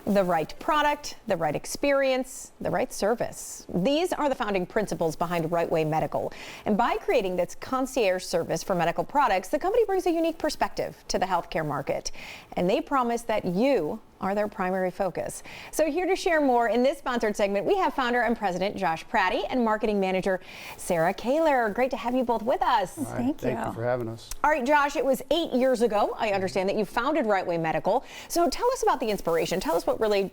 The right product, the right experience, the right service. These are the founding principles behind RWM Medical. And by creating this concierge service for medical products, the company brings a unique perspective to the healthcare market. And they promise that you are their primary focus. So here to share more in this sponsored segment, we have founder and president Josh Prati and marketing manager Sarah Kahler. Great to have you both with us. Right, thank you for having us. All right, Josh, it was 8 years ago, I understand, that you founded RWM Medical. So tell us about the inspiration. Tell us what really,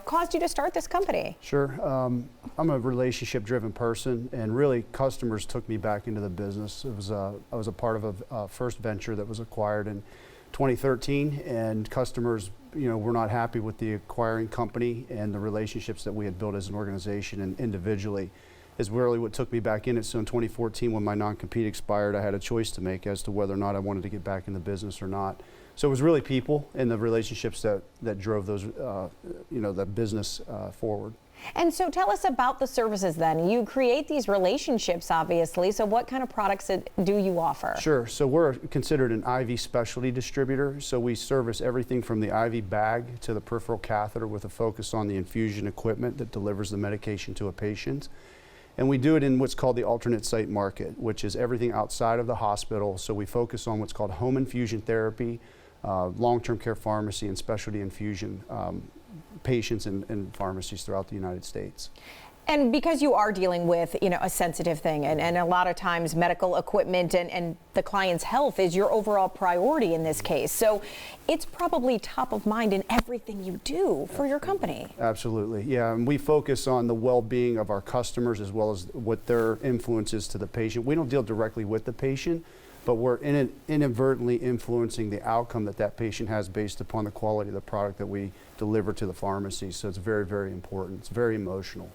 caused you to start this company. Sure. I'm a relationship-driven person, and really customers took me back into the business. I was a part of a first venture that was acquired in 2013, and customers were not happy with the acquiring company, and the relationships that we had built as an organization and individually is really what took me back in it. So in 2014, when my non-compete expired, I had a choice to make as to whether or not I wanted to get back in the business or not. So it was really people and the relationships that drove those, the business forward. And so tell us about the services then. You create these relationships, obviously. So what kind of products do you offer? Sure. So we're considered an IV specialty distributor. So we service everything from the IV bag to the peripheral catheter with a focus on the infusion equipment that delivers the medication to a patient. And we do it in what's called the alternate site market, which is everything outside of the hospital. So we focus on what's called home infusion therapy, long-term care pharmacy, and specialty infusion patients in pharmacies throughout the United States. And because you are dealing with, a sensitive thing, and a lot of times medical equipment and the client's health is your overall priority in this case. So it's probably top of mind in everything you do for your company. Absolutely, yeah. And we focus on the well-being of our customers as well as what their influence is to the patient. We don't deal directly with the patient, but we're inadvertently influencing the outcome that patient has based upon the quality of the product that we deliver to the pharmacy. So it's very, very important. It's very emotional.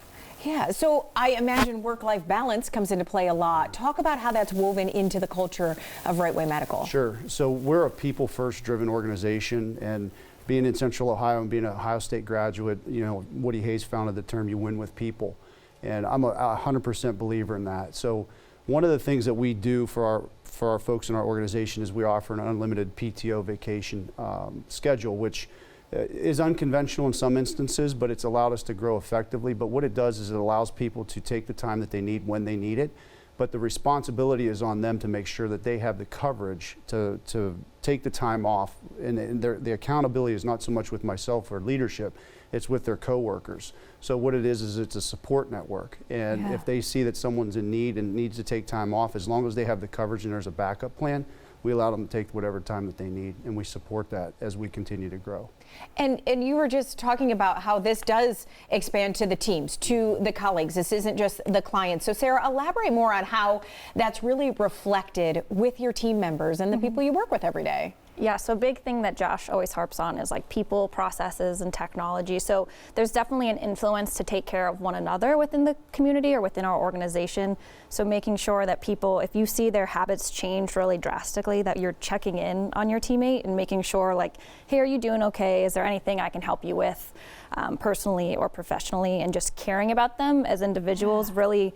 Yeah, so I imagine work-life balance comes into play a lot. Talk about how that's woven into the culture of RWM Medical. Sure. So we're a people-first driven organization, and being in Central Ohio and being an Ohio State graduate, Woody Hayes founded the term "you win with people," and I'm a 100% believer in that. So one of the things that we do for our folks in our organization is we offer an unlimited PTO vacation schedule, which is unconventional in some instances, but it's allowed us to grow effectively. But what it does is it allows people to take the time that they need when they need it, but the responsibility is on them to make sure that they have the coverage to take the time off, and the accountability is not so much with myself or leadership, it's with their coworkers. So what it is it's a support network, and if they see that someone's in need and needs to take time off, as long as they have the coverage and there's a backup plan, we allow them to take whatever time that they need, and we support that as we continue to grow. And you were just talking about how this does expand to the teams, to the colleagues. This isn't just the clients. So Sarah, elaborate more on how that's really reflected with your team members and the people you work with every day. Yeah, so a big thing that Josh always harps on is like people, processes, and technology. So there's definitely an influence to take care of one another within the community or within our organization. So making sure that people, if you see their habits change really drastically, that you're checking in on your teammate and making sure like, hey, are you doing okay? Is there anything I can help you with personally or professionally? And just caring about them as individuals really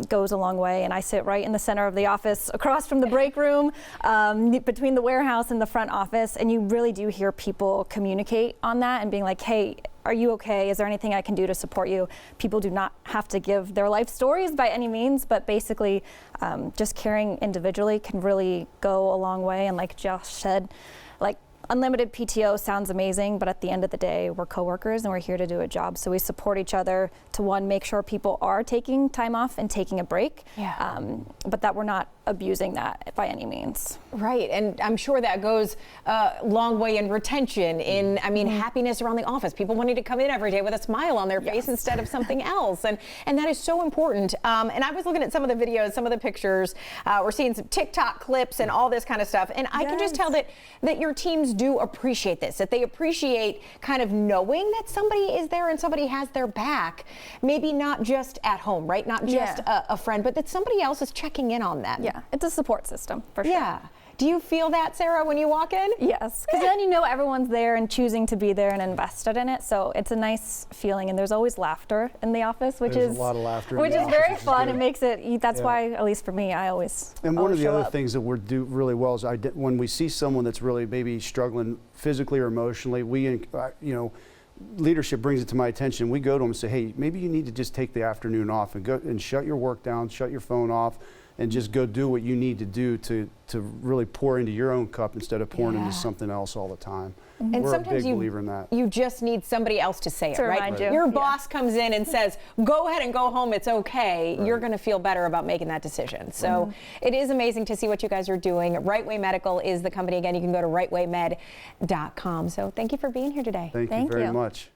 goes a long way. And I sit right in the center of the office across from the break room between the warehouse and the front office, and you really do hear people communicate on that and being like, hey, are you okay? Is there anything I can do to support you? People do not have to give their life stories by any means, but basically just caring individually can really go a long way. And like Josh said, like unlimited PTO sounds amazing, but at the end of the day, we're coworkers and we're here to do a job. So we support each other to, one, make sure people are taking time off and taking a break, but that we're not abusing that by any means. Right, and I'm sure that goes a long way in retention, in, happiness around the office. People wanting to come in every day with a smile on their face instead of something else, and that is so important. And I was looking at some of the videos, some of the pictures. We're seeing some TikTok clips and all this kind of stuff, and I can just tell that your teams do appreciate this, that they appreciate kind of knowing that somebody is there and somebody has their back, maybe not just at home, right? Not just a friend, but that somebody else is checking in on them. Yeah, it's a support system for sure. Yeah. Do you feel that, Sarah, when you walk in? Yes, because then everyone's there and choosing to be there and invested in it. So it's a nice feeling, and there's always laughter in the office, which There's is a lot of laughter which in the is office, very fun. It makes it. That's why, at least for me, I always. And one of the other up. things that we do really well is when we see someone that's really maybe struggling physically or emotionally, we leadership brings it to my attention, we go to them and say, hey, maybe you need to just take the afternoon off and go and shut your work down, shut your phone off, and just go do what you need to do to really pour into your own cup instead of pouring into something else all the time. And We're a sometimes big believer in that. you just need somebody else to say it, To right? remind you. Your Yeah. boss comes in and says, go ahead and go home, it's okay. You're going to feel better about making that decision. So it is amazing to see what you guys are doing. Right Way Medical is the company. Again, you can go to rightwaymed.com. So thank you for being here today. Thank you Thank very you. much.